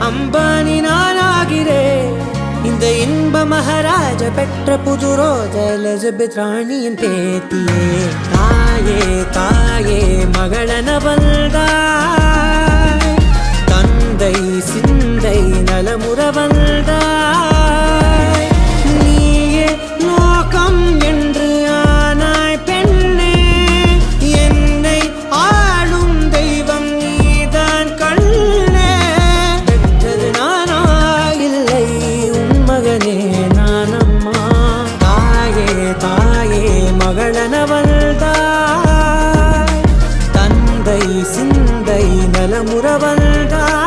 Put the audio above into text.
அம்பானி நானாகிறேன். இந்த இன்ப மகாராஜ பெற்ற புது ரோஜா எலிசபெத் ராணியின் பேத்தியே. தாயே தாயே மகளன வந்தாய், தந்தை சிந்தை நலமுற வந்தாய். நீயே லோகம் என்று ஆனாய் பெண்ணே, என்னை ஆளும் தெய்வம் நீதான் கண்ணே. பெற்றது நானா இல்லை உன் மகனே நானம்மா. தாயே தாயே மகளன வந்தாய், தந்தை சிந்தை நலமுற வந்தாய்.